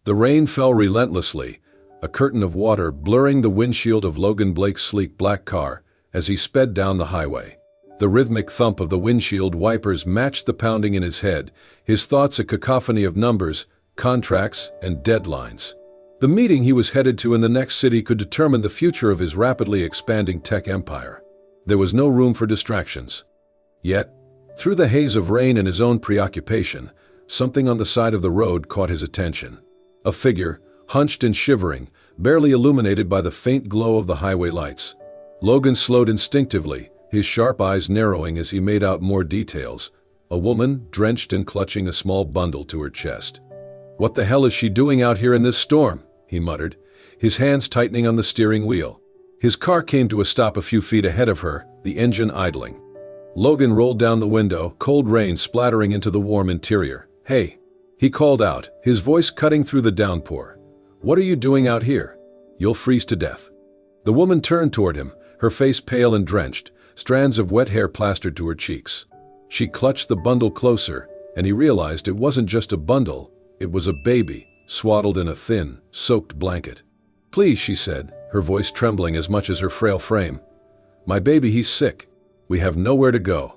The rain fell relentlessly, a curtain of water blurring the windshield of Logan Blake's sleek black car as he sped down the highway. The rhythmic thump of the windshield wipers matched the pounding in his head, his thoughts a cacophony of numbers, contracts, and deadlines. The meeting he was headed to in the next city could determine the future of his rapidly expanding tech empire. There was no room for distractions. Yet, through the haze of rain and his own preoccupation, something on the side of the road caught his attention. A figure, hunched and shivering, barely illuminated by the faint glow of the highway lights. Logan slowed instinctively, his sharp eyes narrowing as he made out more details. A woman, drenched and clutching a small bundle to her chest. "What the hell is she doing out here in this storm?" he muttered, his hands tightening on the steering wheel. His car came to a stop a few feet ahead of her, the engine idling. Logan rolled down the window, cold rain splattering into the warm interior. "Hey," he called out, his voice cutting through the downpour. "What are you doing out here? You'll freeze to death." The woman turned toward him, her face pale and drenched, strands of wet hair plastered to her cheeks. She clutched the bundle closer, and he realized it wasn't just a bundle, it was a baby, swaddled in a thin, soaked blanket. "Please," she said, her voice trembling as much as her frail frame. "My baby, he's sick. We have nowhere to go."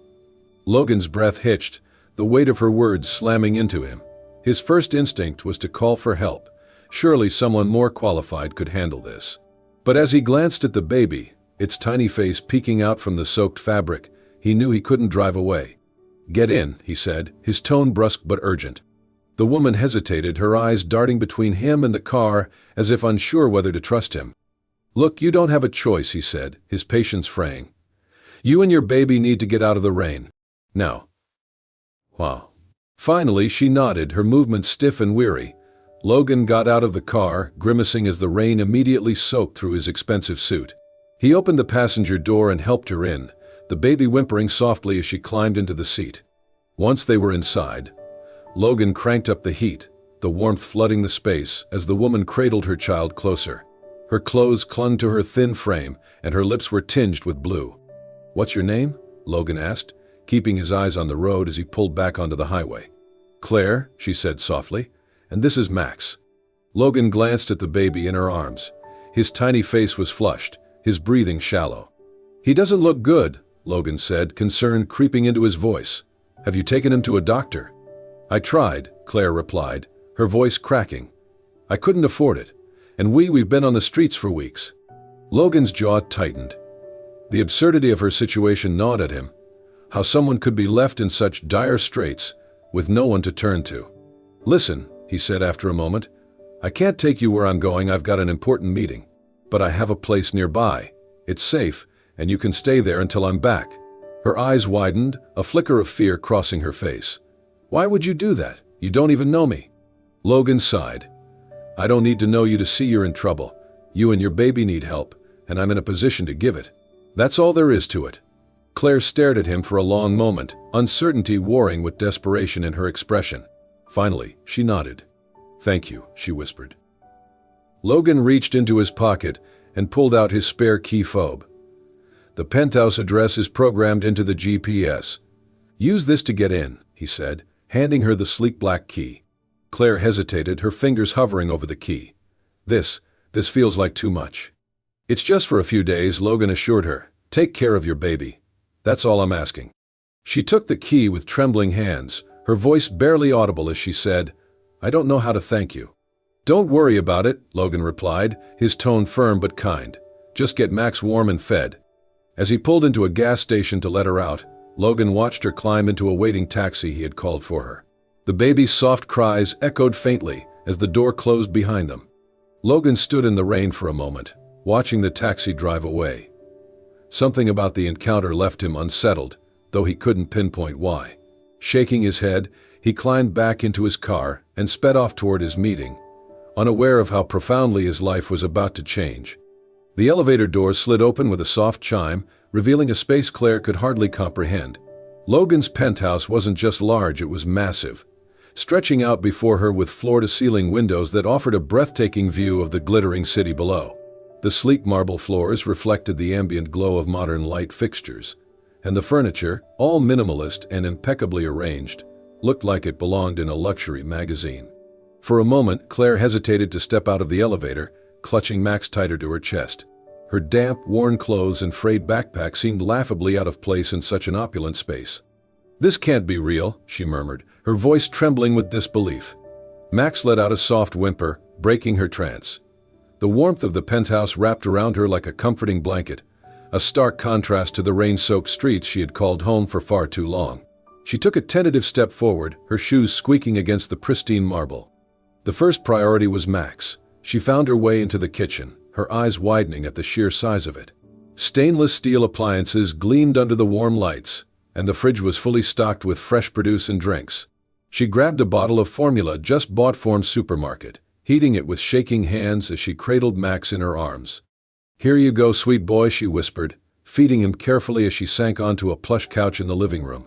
Logan's breath hitched, the weight of her words slamming into him. His first instinct was to call for help. Surely someone more qualified could handle this. But as he glanced at the baby, its tiny face peeking out from the soaked fabric, he knew he couldn't drive away. "Get in," he said, his tone brusque but urgent. The woman hesitated, her eyes darting between him and the car as if unsure whether to trust him. "Look, you don't have a choice," he said, his patience fraying. "You and your baby need to get out of the rain. Now." Wow. Finally, she nodded, her movements stiff and weary. Logan got out of the car, grimacing as the rain immediately soaked through his expensive suit. He opened the passenger door and helped her in, the baby whimpering softly as she climbed into the seat. Once they were inside, Logan cranked up the heat, the warmth flooding the space as the woman cradled her child closer. Her clothes clung to her thin frame, and her lips were tinged with blue. "What's your name?" Logan asked, keeping his eyes on the road as he pulled back onto the highway. "Claire," she said softly, "and this is Max." Logan glanced at the baby in her arms. His tiny face was flushed, his breathing shallow. "He doesn't look good," Logan said, concern creeping into his voice. "Have you taken him to a doctor?" "I tried," Claire replied, her voice cracking. "I couldn't afford it, and we've been on the streets for weeks." Logan's jaw tightened. The absurdity of her situation gnawed at him. How someone could be left in such dire straits, with no one to turn to. "Listen," he said after a moment, "I can't take you where I'm going, I've got an important meeting. But I have a place nearby. It's safe, and you can stay there until I'm back." Her eyes widened, a flicker of fear crossing her face. "Why would you do that? You don't even know me." Logan sighed. "I don't need to know you to see you're in trouble. You and your baby need help, and I'm in a position to give it. That's all there is to it." Claire stared at him for a long moment, uncertainty warring with desperation in her expression. Finally, she nodded. "Thank you," she whispered. Logan reached into his pocket and pulled out his spare key fob. "The penthouse address is programmed into the GPS. Use this to get in," he said, handing her the sleek black key. Claire hesitated, her fingers hovering over the key. This feels like too much." "It's just for a few days," Logan assured her. "Take care of your baby. That's all I'm asking." She took the key with trembling hands, her voice barely audible as she said, "I don't know how to thank you." "Don't worry about it," Logan replied, his tone firm but kind. "Just get Max warm and fed." As he pulled into a gas station to let her out, Logan watched her climb into a waiting taxi he had called for her. The baby's soft cries echoed faintly as the door closed behind them. Logan stood in the rain for a moment, watching the taxi drive away. Something about the encounter left him unsettled, though he couldn't pinpoint why. Shaking his head, he climbed back into his car and sped off toward his meeting, unaware of how profoundly his life was about to change. The elevator doors slid open with a soft chime, revealing a space Claire could hardly comprehend. Logan's penthouse wasn't just large, it was massive, stretching out before her with floor-to-ceiling windows that offered a breathtaking view of the glittering city below. The sleek marble floors reflected the ambient glow of modern light fixtures, and the furniture, all minimalist and impeccably arranged, looked like it belonged in a luxury magazine. For a moment, Claire hesitated to step out of the elevator, clutching Max tighter to her chest. Her damp, worn clothes and frayed backpack seemed laughably out of place in such an opulent space. "This can't be real," she murmured, her voice trembling with disbelief. Max let out a soft whimper, breaking her trance. The warmth of the penthouse wrapped around her like a comforting blanket, a stark contrast to the rain-soaked streets she had called home for far too long. She took a tentative step forward, her shoes squeaking against the pristine marble. The first priority was Max. She found her way into the kitchen, her eyes widening at the sheer size of it. Stainless steel appliances gleamed under the warm lights, and the fridge was fully stocked with fresh produce and drinks. She grabbed a bottle of formula just bought from supermarket, heating it with shaking hands as she cradled Max in her arms. "Here you go, sweet boy," she whispered, feeding him carefully as she sank onto a plush couch in the living room.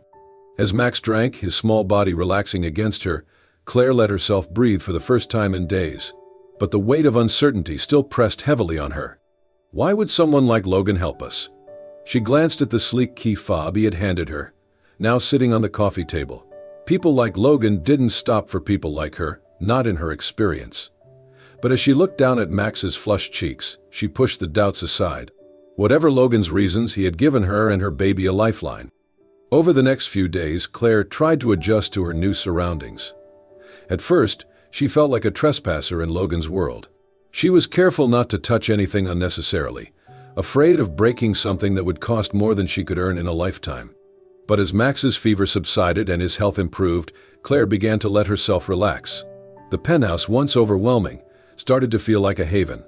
As Max drank, his small body relaxing against her, Claire let herself breathe for the first time in days. But the weight of uncertainty still pressed heavily on her. Why would someone like Logan help us? She glanced at the sleek key fob he had handed her, now sitting on the coffee table. People like Logan didn't stop for people like her, not in her experience. But as she looked down at Max's flushed cheeks, she pushed the doubts aside. Whatever Logan's reasons, he had given her and her baby a lifeline. Over the next few days, Claire tried to adjust to her new surroundings. At first, she felt like a trespasser in Logan's world. She was careful not to touch anything unnecessarily, afraid of breaking something that would cost more than she could earn in a lifetime. But as Max's fever subsided and his health improved, Claire began to let herself relax. The penthouse, once overwhelming, started to feel like a haven.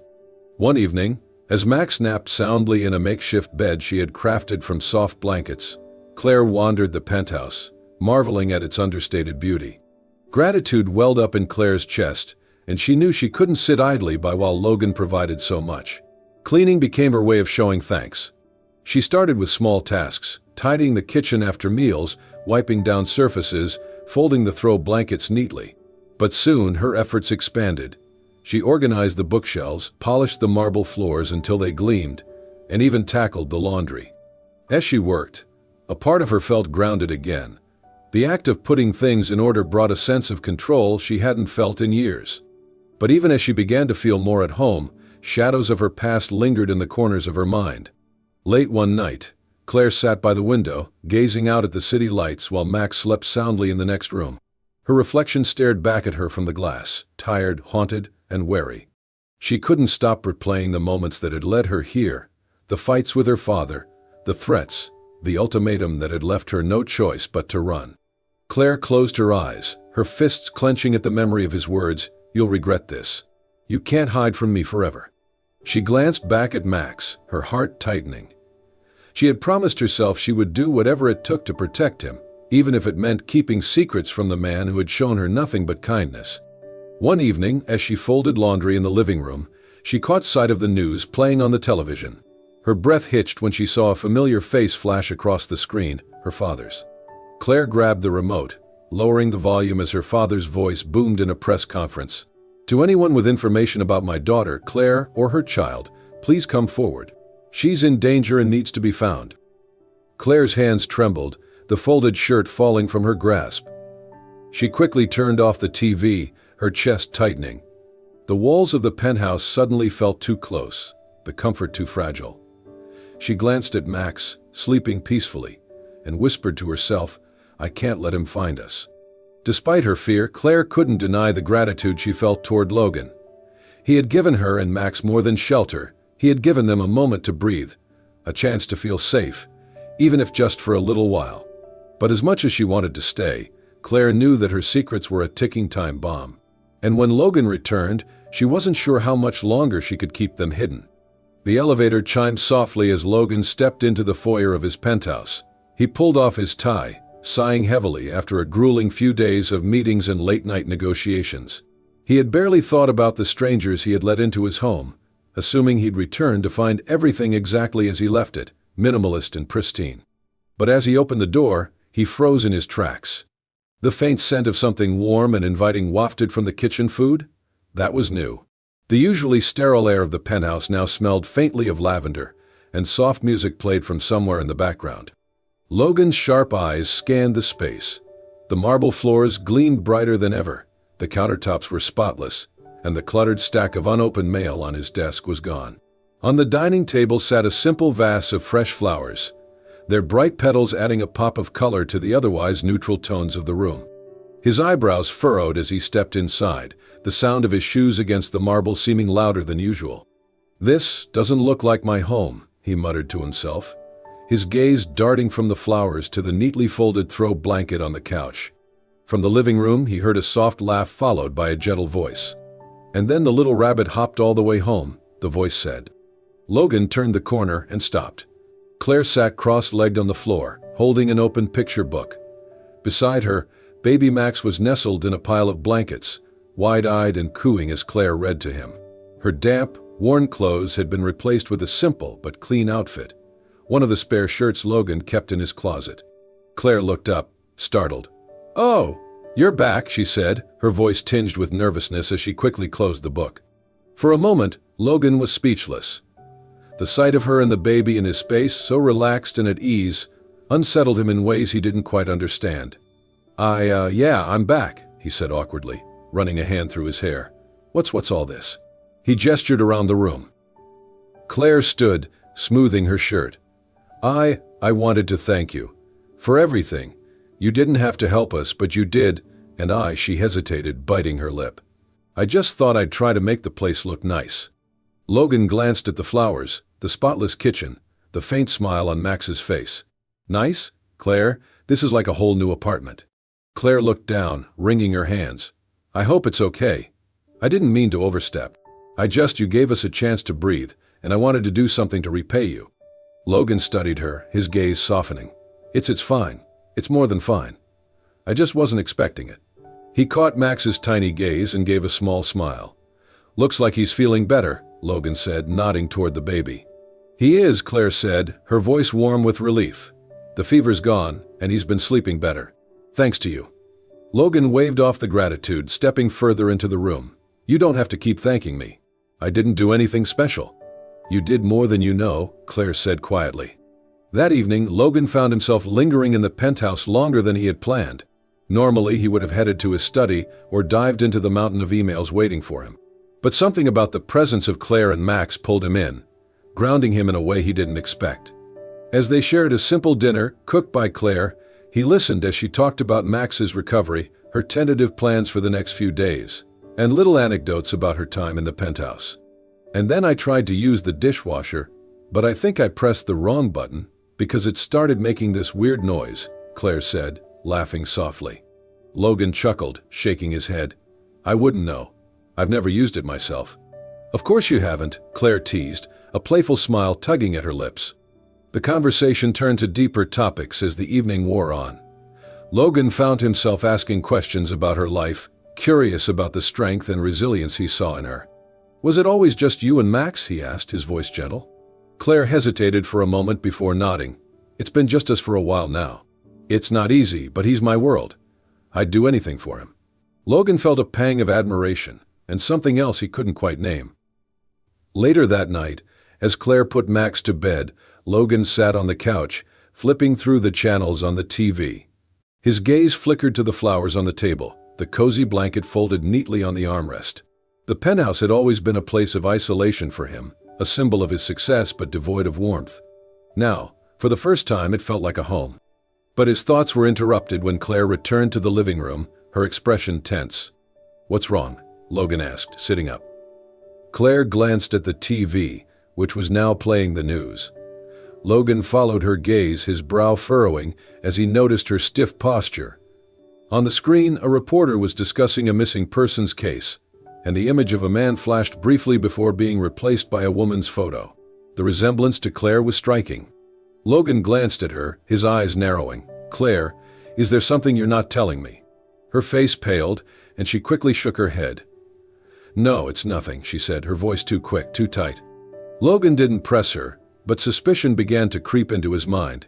One evening, as Max napped soundly in a makeshift bed she had crafted from soft blankets, Claire wandered the penthouse, marveling at its understated beauty. Gratitude welled up in Claire's chest, and she knew she couldn't sit idly by while Logan provided so much. Cleaning became her way of showing thanks. She started with small tasks, tidying the kitchen after meals, wiping down surfaces, folding the throw blankets neatly. But soon her efforts expanded. She organized the bookshelves, polished the marble floors until they gleamed, and even tackled the laundry. As she worked, a part of her felt grounded again. The act of putting things in order brought a sense of control she hadn't felt in years. But even as she began to feel more at home, shadows of her past lingered in the corners of her mind. Late one night, Claire sat by the window, gazing out at the city lights while Max slept soundly in the next room. Her reflection stared back at her from the glass, tired, haunted, and wary. She couldn't stop replaying the moments that had led her here, the fights with her father, the threats, the ultimatum that had left her no choice but to run. Claire closed her eyes, her fists clenching at the memory of his words, "You'll regret this. You can't hide from me forever." She glanced back at Max, her heart tightening. She had promised herself she would do whatever it took to protect him, even if it meant keeping secrets from the man who had shown her nothing but kindness. One evening, as she folded laundry in the living room, she caught sight of the news playing on the television. Her breath hitched when she saw a familiar face flash across the screen, her father's. Claire grabbed the remote, lowering the volume as her father's voice boomed in a press conference. "To anyone with information about my daughter, Claire, or her child, please come forward. She's in danger and needs to be found." Claire's hands trembled, the folded shirt falling from her grasp. She quickly turned off the TV, her chest tightening. The walls of the penthouse suddenly felt too close, the comfort too fragile. She glanced at Max, sleeping peacefully, and whispered to herself, "I can't let him find us." Despite her fear, Claire couldn't deny the gratitude she felt toward Logan. He had given her and Max more than shelter. He had given them a moment to breathe, a chance to feel safe, even if just for a little while. But as much as she wanted to stay, Claire knew that her secrets were a ticking time bomb. And when Logan returned, she wasn't sure how much longer she could keep them hidden. The elevator chimed softly as Logan stepped into the foyer of his penthouse. He pulled off his tie, sighing heavily after a grueling few days of meetings and late-night negotiations. He had barely thought about the strangers he had let into his home, assuming he'd return to find everything exactly as he left it, minimalist and pristine. But as he opened the door, he froze in his tracks. The faint scent of something warm and inviting wafted from the kitchen food? That was new. The usually sterile air of the penthouse now smelled faintly of lavender, and soft music played from somewhere in the background. Logan's sharp eyes scanned the space. The marble floors gleamed brighter than ever, The countertops were spotless, and the cluttered stack of unopened mail on his desk was gone. On the dining table sat a simple vase of fresh flowers, their bright petals adding a pop of color to the otherwise neutral tones of the room. His eyebrows furrowed as he stepped inside, the sound of his shoes against the marble seeming louder than usual. "This doesn't look like my home," he muttered to himself, his gaze darting from the flowers to the neatly folded throw blanket on the couch. From the living room, he heard a soft laugh followed by a gentle voice. "And then the little rabbit hopped all the way home," the voice said. Logan turned the corner and stopped. Claire sat cross-legged on the floor, holding an open picture book. Beside her, baby Max was nestled in a pile of blankets, wide-eyed and cooing as Claire read to him. Her damp, worn clothes had been replaced with a simple but clean outfit, one of the spare shirts Logan kept in his closet. Claire looked up, startled. "Oh, you're back," she said, her voice tinged with nervousness as she quickly closed the book. For a moment, Logan was speechless. The sight of her and the baby in his space, so relaxed and at ease, unsettled him in ways he didn't quite understand. Yeah, I'm back," he said awkwardly, running a hand through his hair. What's all this?" He gestured around the room. Claire stood, smoothing her shirt. I wanted to thank you. For everything. You didn't have to help us, but you did, and she hesitated, biting her lip. I just thought I'd try to make the place look nice." Logan glanced at the flowers, the spotless kitchen, the faint smile on Max's face. "Nice? Claire, this is like a whole new apartment." Claire looked down, wringing her hands. "I hope it's okay. I didn't mean to overstep. You gave us a chance to breathe, and I wanted to do something to repay you." Logan studied her, his gaze softening. It's fine. It's more than fine. I just wasn't expecting it." He caught Max's tiny gaze and gave a small smile. "Looks like he's feeling better," Logan said, nodding toward the baby. "He is," Claire said, her voice warm with relief. "The fever's gone, and he's been sleeping better. Thanks to you." Logan waved off the gratitude, stepping further into the room. "You don't have to keep thanking me. I didn't do anything special." "You did more than you know," Claire said quietly. That evening, Logan found himself lingering in the penthouse longer than he had planned. Normally, he would have headed to his study or dived into the mountain of emails waiting for him. But something about the presence of Claire and Max pulled him in, grounding him in a way he didn't expect. As they shared a simple dinner, cooked by Claire, he listened as she talked about Max's recovery, her tentative plans for the next few days, and little anecdotes about her time in the penthouse. "And then I tried to use the dishwasher, but I think I pressed the wrong button because it started making this weird noise," Claire said, laughing softly. Logan chuckled, shaking his head. "I wouldn't know. I've never used it myself." "Of course you haven't," Claire teased, a playful smile tugging at her lips. The conversation turned to deeper topics as the evening wore on. Logan found himself asking questions about her life, curious about the strength and resilience he saw in her. "Was it always just you and Max?" he asked, his voice gentle. Claire hesitated for a moment before nodding. "It's been just us for a while now. It's not easy, but he's my world. I'd do anything for him." Logan felt a pang of admiration, and something else he couldn't quite name. Later that night, as Claire put Max to bed, Logan sat on the couch, flipping through the channels on the TV. His gaze flickered to the flowers on the table, the cozy blanket folded neatly on the armrest. The penthouse had always been a place of isolation for him, a symbol of his success but devoid of warmth. Now, for the first time, it felt like a home. But his thoughts were interrupted when Claire returned to the living room, her expression tense. "What's wrong?" Logan asked, sitting up. Claire glanced at the TV, which was now playing the news. Logan followed her gaze, his brow furrowing, as he noticed her stiff posture. On the screen, a reporter was discussing a missing persons case, and the image of a man flashed briefly before being replaced by a woman's photo. The resemblance to Claire was striking. Logan glanced at her, his eyes narrowing. "Claire, is there something you're not telling me?" Her face paled, and she quickly shook her head. "No, it's nothing," she said, her voice too quick, too tight. Logan didn't press her, but suspicion began to creep into his mind.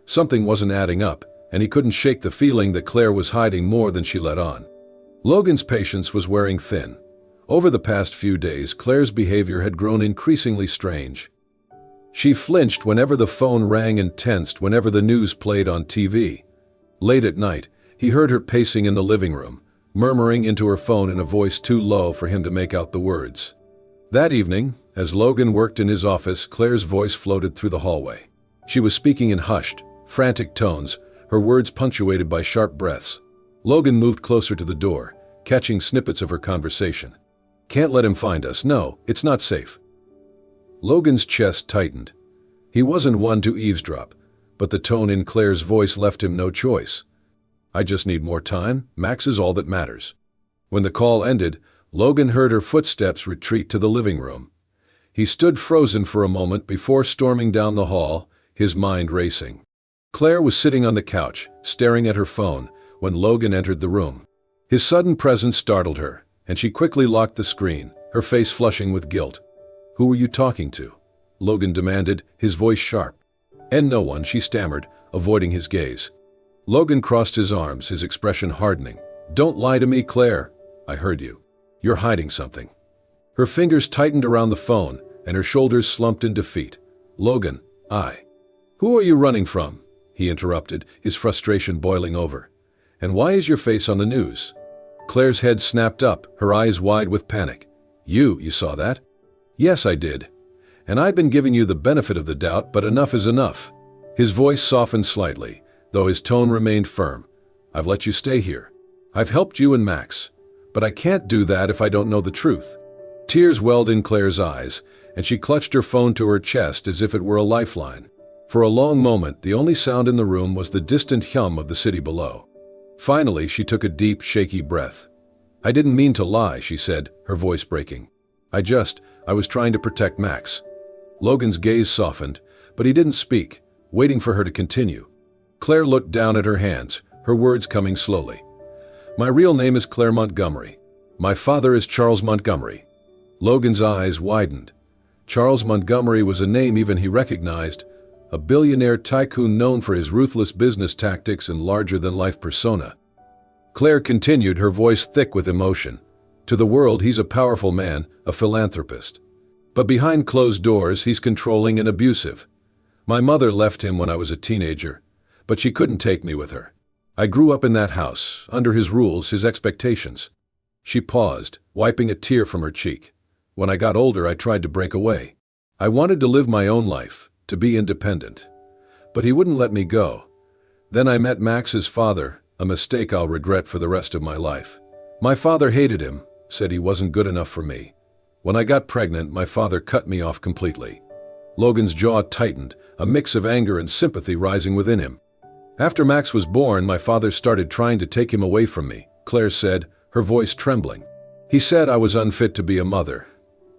Something wasn't adding up, and he couldn't shake the feeling that Claire was hiding more than she let on. Logan's patience was wearing thin. Over the past few days, Claire's behavior had grown increasingly strange. She flinched whenever the phone rang and tensed whenever the news played on TV. Late at night, he heard her pacing in the living room, murmuring into her phone in a voice too low for him to make out the words. That evening, as Logan worked in his office, Claire's voice floated through the hallway. She was speaking in hushed, frantic tones, her words punctuated by sharp breaths. Logan moved closer to the door, catching snippets of her conversation. "Can't let him find us. No, it's not safe." Logan's chest tightened. He wasn't one to eavesdrop, but the tone in Claire's voice left him no choice. "I just need more time. Max is all that matters." When the call ended, Logan heard her footsteps retreat to the living room. He stood frozen for a moment before storming down the hall, his mind racing. Claire was sitting on the couch, staring at her phone, when Logan entered the room. His sudden presence startled her, and she quickly locked the screen, her face flushing with guilt. "Who were you talking to?" Logan demanded, his voice sharp. "And no one," she stammered, avoiding his gaze. Logan crossed his arms, his expression hardening. "Don't lie to me, Claire. I heard you. You're hiding something." Her fingers tightened around the phone, and her shoulders slumped in defeat. "Logan, Who are you running from?" he interrupted, his frustration boiling over. "And why is your face on the news?" Claire's head snapped up, her eyes wide with panic. You saw that?" "Yes, I did. And I've been giving you the benefit of the doubt, but enough is enough." His voice softened slightly, though his tone remained firm. "I've let you stay here. I've helped you and Max. But I can't do that if I don't know the truth." Tears welled in Claire's eyes, and she clutched her phone to her chest as if it were a lifeline. For a long moment, the only sound in the room was the distant hum of the city below. Finally, she took a deep, shaky breath. "I didn't mean to lie," she said, her voice breaking. I was trying to protect Max." Logan's gaze softened, but he didn't speak, waiting for her to continue. Claire looked down at her hands, her words coming slowly. "My real name is Claire Montgomery. My father is Charles Montgomery." Logan's eyes widened. Charles Montgomery was a name even he recognized, a billionaire tycoon known for his ruthless business tactics and larger-than-life persona. Claire continued, her voice thick with emotion. "To the world, he's a powerful man, a philanthropist. But behind closed doors, he's controlling and abusive. My mother left him when I was a teenager, but she couldn't take me with her. I grew up in that house, under his rules, his expectations." She paused, wiping a tear from her cheek. "When I got older, I tried to break away. I wanted to live my own life, to be independent. But he wouldn't let me go. Then I met Max's father, a mistake I'll regret for the rest of my life. My father hated him, said he wasn't good enough for me. When I got pregnant, my father cut me off completely." Logan's jaw tightened, a mix of anger and sympathy rising within him. "After Max was born, my father started trying to take him away from me," Claire said, her voice trembling. "He said I was unfit to be a mother,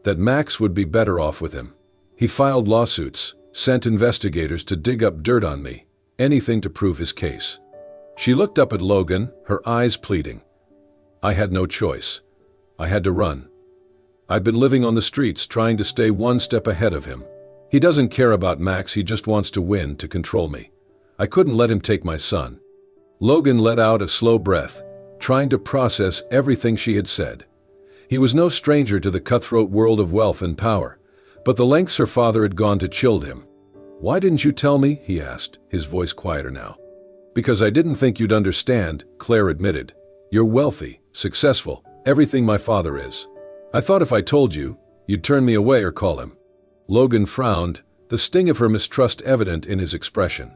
that Max would be better off with him. He filed lawsuits, sent investigators to dig up dirt on me, anything to prove his case." She looked up at Logan, her eyes pleading. "I had no choice. I had to run. I've been living on the streets, trying to stay one step ahead of him. He doesn't care about Max, he just wants to win, to control me. I couldn't let him take my son." Logan let out a slow breath, trying to process everything she had said. He was no stranger to the cutthroat world of wealth and power, but the lengths her father had gone to chilled him. "Why didn't you tell me?" he asked, his voice quieter now. "Because I didn't think you'd understand," Claire admitted. "You're wealthy, successful, everything my father is. I thought if I told you, you'd turn me away or call him." Logan frowned, the sting of her mistrust evident in his expression.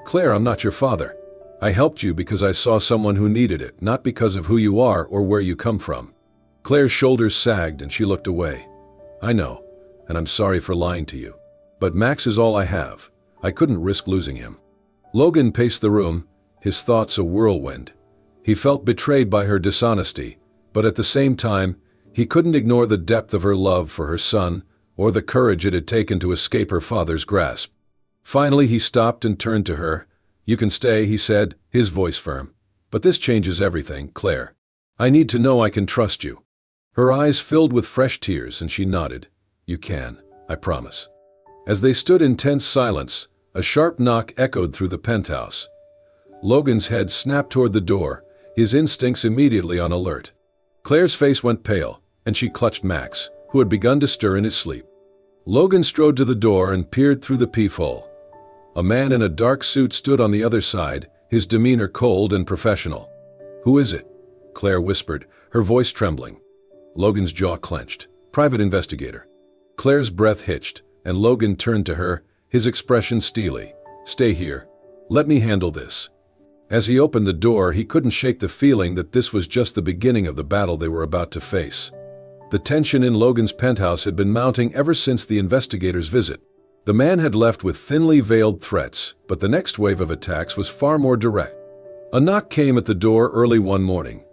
"Claire, I'm not your father. I helped you because I saw someone who needed it, not because of who you are or where you come from." Claire's shoulders sagged and she looked away. "I know, and I'm sorry for lying to you. But Max is all I have. I couldn't risk losing him." Logan paced the room, his thoughts a whirlwind. He felt betrayed by her dishonesty, but at the same time, he couldn't ignore the depth of her love for her son or the courage it had taken to escape her father's grasp. Finally, he stopped and turned to her. "You can stay," he said, his voice firm. "But this changes everything, Claire. I need to know I can trust you." Her eyes filled with fresh tears and she nodded. "You can, I promise." As they stood in tense silence, a sharp knock echoed through the penthouse. Logan's head snapped toward the door, his instincts immediately on alert. Claire's face went pale, and she clutched Max, who had begun to stir in his sleep. Logan strode to the door and peered through the peephole. A man in a dark suit stood on the other side, his demeanor cold and professional. "Who is it?" Claire whispered, her voice trembling. Logan's jaw clenched. Private investigator. Claire's breath hitched, and Logan turned to her, his expression steely. Stay here. Let me handle this. As he opened the door, he couldn't shake the feeling that this was just the beginning of the battle they were about to face. The tension in Logan's penthouse had been mounting ever since the investigators' visit. The man had left with thinly veiled threats, but the next wave of attacks was far more direct. A knock came at the door early one morning.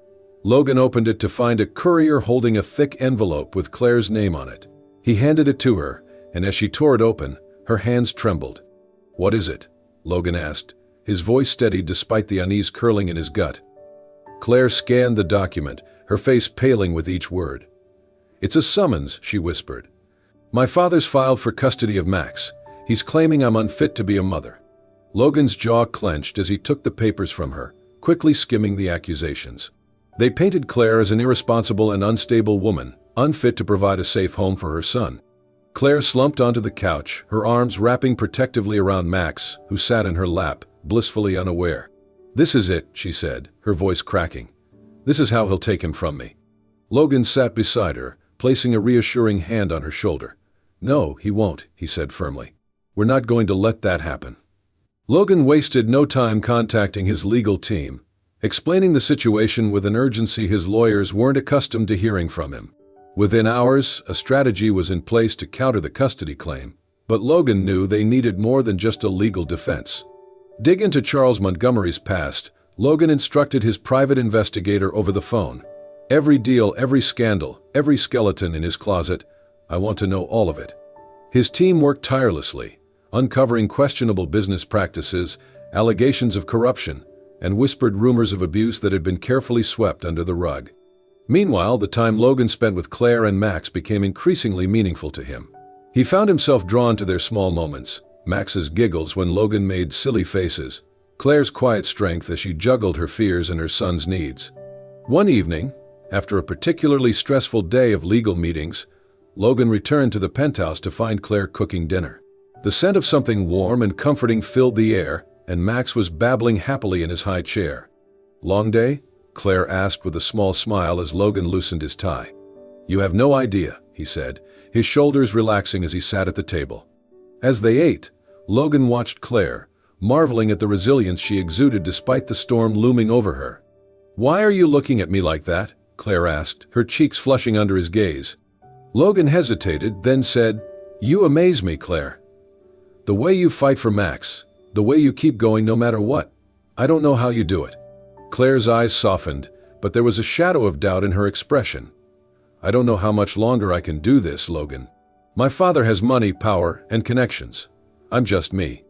Logan opened it to find a courier holding a thick envelope with Claire's name on it. He handed it to her, and as she tore it open, her hands trembled. "What is it?" Logan asked, his voice steady despite the unease curling in his gut. Claire scanned the document, her face paling with each word. "It's a summons," she whispered. "My father's filed for custody of Max. He's claiming I'm unfit to be a mother." Logan's jaw clenched as he took the papers from her, quickly skimming the accusations. They painted Claire as an irresponsible and unstable woman, unfit to provide a safe home for her son. Claire slumped onto the couch, her arms wrapping protectively around Max, who sat in her lap, blissfully unaware. "This is it," she said, her voice cracking. "This is how he'll take him from me." Logan sat beside her, placing a reassuring hand on her shoulder. "No, he won't," he said firmly. "We're not going to let that happen." Logan wasted no time contacting his legal team, explaining the situation with an urgency his lawyers weren't accustomed to hearing from him. Within hours, a strategy was in place to counter the custody claim, but Logan knew they needed more than just a legal defense. Dig into Charles Montgomery's past, Logan instructed his private investigator over the phone. "Every deal, every scandal, every skeleton in his closet, I want to know all of it." His team worked tirelessly, uncovering questionable business practices, allegations of corruption, and whispered rumors of abuse that had been carefully swept under the rug. Meanwhile, the time Logan spent with Claire and Max became increasingly meaningful to him. He found himself drawn to their small moments, Max's giggles when Logan made silly faces, Claire's quiet strength as she juggled her fears and her son's needs. One evening, after a particularly stressful day of legal meetings, Logan returned to the penthouse to find Claire cooking dinner. The scent of something warm and comforting filled the air, and Max was babbling happily in his high chair. "Long day?" Claire asked with a small smile as Logan loosened his tie. "You have no idea," he said, his shoulders relaxing as he sat at the table. As they ate, Logan watched Claire, marveling at the resilience she exuded despite the storm looming over her. "Why are you looking at me like that?" Claire asked, her cheeks flushing under his gaze. Logan hesitated, then said, "You amaze me, Claire. The way you fight for Max, the way you keep going no matter what. I don't know how you do it." Claire's eyes softened, but there was a shadow of doubt in her expression. "I don't know how much longer I can do this, Logan. My father has money, power, and connections. I'm just me."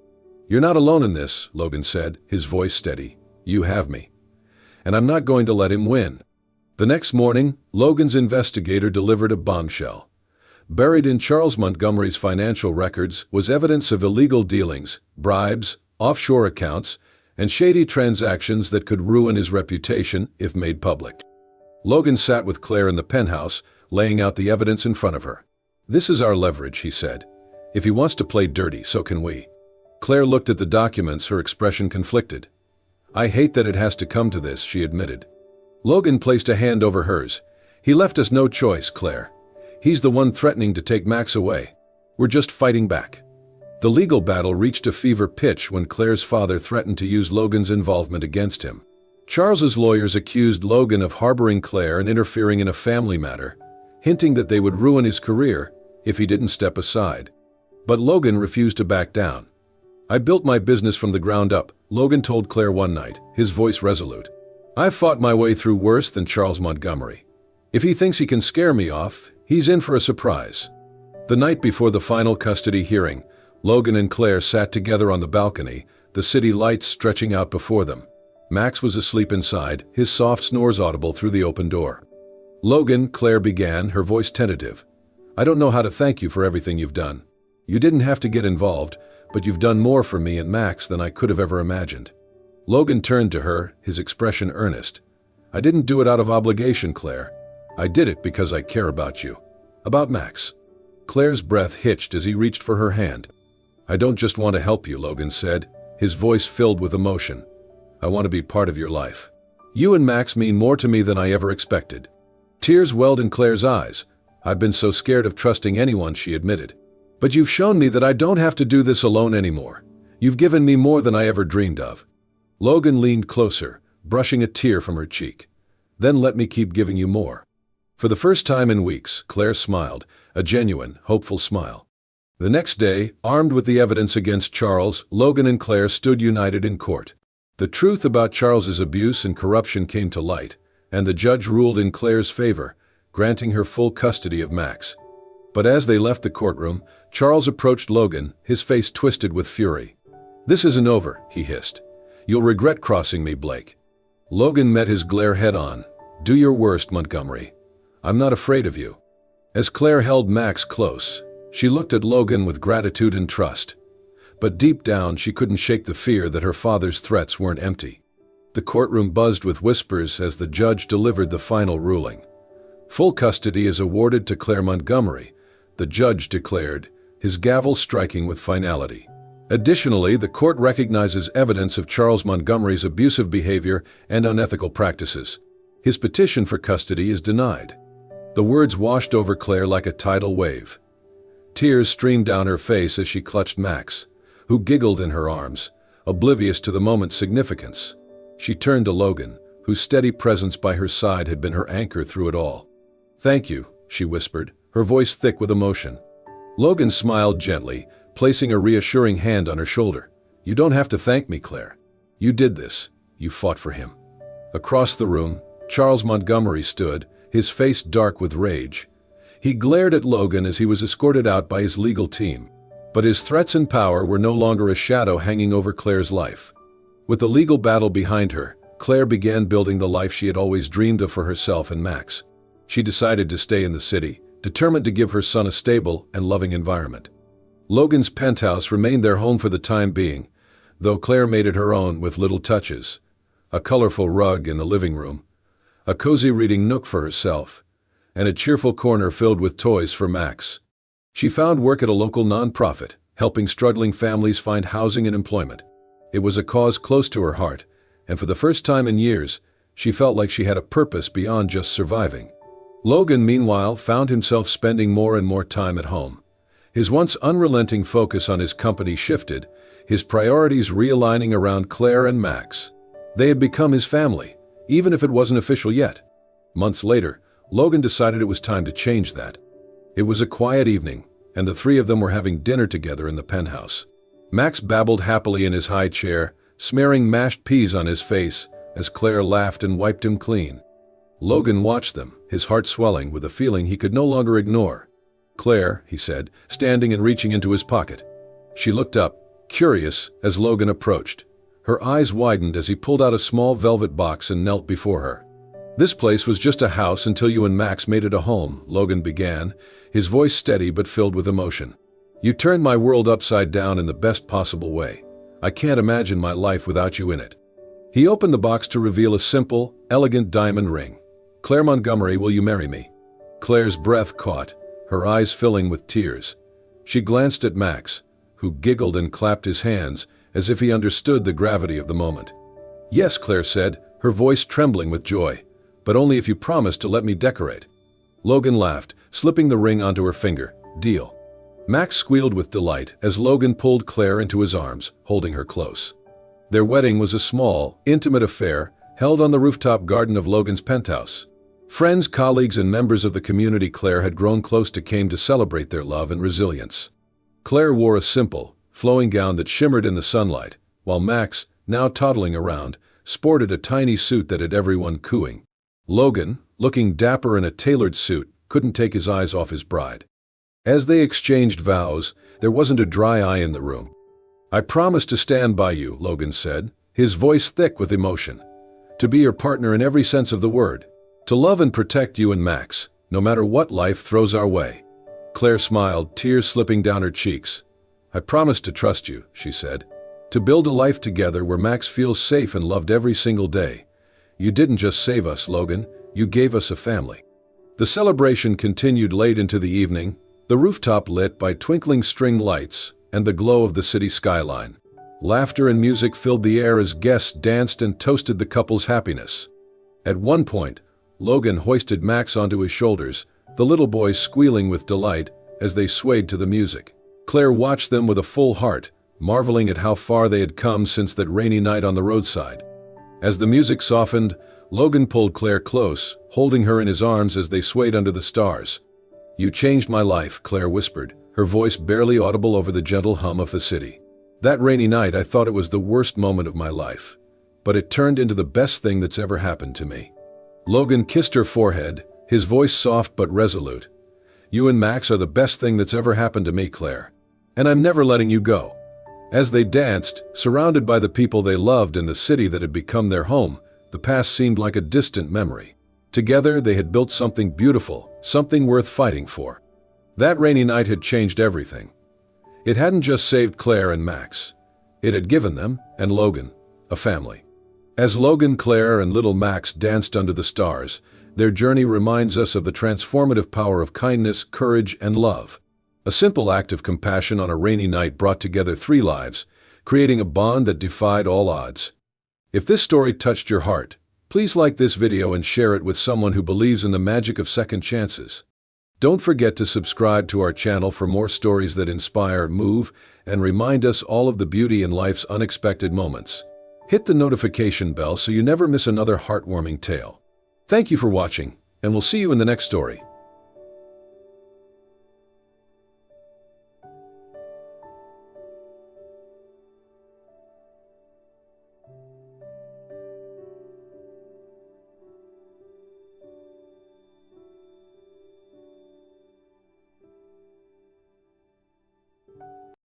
"You're not alone in this," Logan said, his voice steady. "You have me. And I'm not going to let him win." The next morning, Logan's investigator delivered a bombshell. Buried in Charles Montgomery's financial records was evidence of illegal dealings, bribes, offshore accounts, and shady transactions that could ruin his reputation if made public. Logan sat with Claire in the penthouse, laying out the evidence in front of her. "This is our leverage," he said. "If he wants to play dirty, so can we." Claire looked at the documents, her expression conflicted. "I hate that it has to come to this," she admitted. Logan placed a hand over hers. "He left us no choice, Claire. He's the one threatening to take Max away. We're just fighting back." The legal battle reached a fever pitch when Claire's father threatened to use Logan's involvement against him. Charles's lawyers accused Logan of harboring Claire and interfering in a family matter, hinting that they would ruin his career if he didn't step aside. But Logan refused to back down. "I built my business from the ground up," Logan told Claire one night, his voice resolute. "I've fought my way through worse than Charles Montgomery. If he thinks he can scare me off, he's in for a surprise." The night before the final custody hearing, Logan and Claire sat together on the balcony, the city lights stretching out before them. Max was asleep inside, his soft snores audible through the open door. "Logan," Claire began, her voice tentative, "I don't know how to thank you for everything you've done. You didn't have to get involved, but you've done more for me and Max than I could have ever imagined." Logan turned to her, his expression earnest. "I didn't do it out of obligation, Claire. I did it because I care about you. About Max." Claire's breath hitched as he reached for her hand. "I don't just want to help you," Logan said, his voice filled with emotion. "I want to be part of your life." You and Max mean more to me than I ever expected." Tears welled in Claire's eyes. "I've been so scared of trusting anyone," she admitted. "But you've shown me that I don't have to do this alone anymore. You've given me more than I ever dreamed of." Logan leaned closer, brushing a tear from her cheek. "Then let me keep giving you more." For the first time in weeks, Claire smiled, a genuine, hopeful smile. The next day, armed with the evidence against Charles, Logan and Claire stood united in court. The truth about Charles's abuse and corruption came to light, and the judge ruled in Claire's favor, granting her full custody of Max. But as they left the courtroom, Charles approached Logan, his face twisted with fury. "This isn't over," he hissed. "You'll regret crossing me, Blake." Logan met his glare head-on. "Do your worst, Montgomery. I'm not afraid of you." As Claire held Max close, she looked at Logan with gratitude and trust. But deep down, she couldn't shake the fear that her father's threats weren't empty. The courtroom buzzed with whispers as the judge delivered the final ruling. "Full custody is awarded to Claire Montgomery," the judge declared, his gavel striking with finality. Additionally, the court recognizes evidence of Charles Montgomery's abusive behavior and unethical practices. His petition for custody is denied. The words washed over Claire like a tidal wave. Tears streamed down her face as she clutched Max, who giggled in her arms, oblivious to the moment's significance. She turned to Logan, whose steady presence by her side had been her anchor through it all. "Thank you," she whispered, her voice thick with emotion. Logan smiled gently, placing a reassuring hand on her shoulder. "You don't have to thank me, Claire. You did this. You fought for him." Across the room, Charles Montgomery stood, his face dark with rage. He glared at Logan as he was escorted out by his legal team. But his threats and power were no longer a shadow hanging over Claire's life. With the legal battle behind her, Claire began building the life she had always dreamed of for herself and Max. She decided to stay in the city, determined to give her son a stable and loving environment. Logan's penthouse remained their home for the time being, though Claire made it her own with little touches. A colorful rug in the living room, a cozy reading nook for herself, and a cheerful corner filled with toys for Max. She found work at a local nonprofit, helping struggling families find housing and employment. It was a cause close to her heart, and for the first time in years, she felt like she had a purpose beyond just surviving. Logan, meanwhile, found himself spending more and more time at home. His once unrelenting focus on his company shifted, his priorities realigning around Claire and Max. They had become his family, even if it wasn't official yet. Months later, Logan decided it was time to change that. It was a quiet evening, and the three of them were having dinner together in the penthouse. Max babbled happily in his high chair, smearing mashed peas on his face as Claire laughed and wiped him clean. Logan watched them, his heart swelling with a feeling he could no longer ignore. "Claire," he said, standing and reaching into his pocket. She looked up, curious, as Logan approached. Her eyes widened as he pulled out a small velvet box and knelt before her. "This place was just a house until you and Max made it a home," Logan began, his voice steady but filled with emotion. "You turned my world upside down in the best possible way. I can't imagine my life without you in it." He opened the box to reveal a simple, elegant diamond ring. "Claire Montgomery, will you marry me?" Claire's breath caught, her eyes filling with tears. She glanced at Max, who giggled and clapped his hands as if he understood the gravity of the moment. "Yes," Claire said, her voice trembling with joy, "but only if you promise to let me decorate." Logan laughed, slipping the ring onto her finger. "Deal." Max squealed with delight as Logan pulled Claire into his arms, holding her close. Their wedding was a small, intimate affair held on the rooftop garden of Logan's penthouse. Friends, colleagues, and members of the community Claire had grown close to came to celebrate their love and resilience. Claire wore a simple, flowing gown that shimmered in the sunlight, while Max, now toddling around, sported a tiny suit that had everyone cooing. Logan, looking dapper in a tailored suit, couldn't take his eyes off his bride. As they exchanged vows, there wasn't a dry eye in the room. "I promise to stand by you," Logan said, his voice thick with emotion. "To be your partner in every sense of the word. To love and protect you and Max, no matter what life throws our way." Claire smiled, tears slipping down her cheeks. "I promise to trust you," she said. "To build a life together where Max feels safe and loved every single day. You didn't just save us, Logan, you gave us a family." The celebration continued late into the evening, the rooftop lit by twinkling string lights and the glow of the city skyline. Laughter and music filled the air as guests danced and toasted the couple's happiness. At one point, Logan hoisted Max onto his shoulders, the little boy squealing with delight as they swayed to the music. Claire watched them with a full heart, marveling at how far they had come since that rainy night on the roadside. As the music softened, Logan pulled Claire close, holding her in his arms as they swayed under the stars. "You changed my life," Claire whispered, her voice barely audible over the gentle hum of the city. "That rainy night I thought it was the worst moment of my life, but it turned into the best thing that's ever happened to me." Logan kissed her forehead, his voice soft but resolute. "You and Max are the best thing that's ever happened to me, Claire. And I'm never letting you go." As they danced, surrounded by the people they loved in the city that had become their home, the past seemed like a distant memory. Together they had built something beautiful, something worth fighting for. That rainy night had changed everything. It hadn't just saved Claire and Max. It had given them, and Logan, a family. As Logan, Claire, and little Max danced under the stars, their journey reminds us of the transformative power of kindness, courage, and love. A simple act of compassion on a rainy night brought together 3 lives, creating a bond that defied all odds. If this story touched your heart, please like this video and share it with someone who believes in the magic of second chances. Don't forget to subscribe to our channel for more stories that inspire, move, and remind us all of the beauty in life's unexpected moments. Hit the notification bell so you never miss another heartwarming tale. Thank you for watching, and we'll see you in the next story.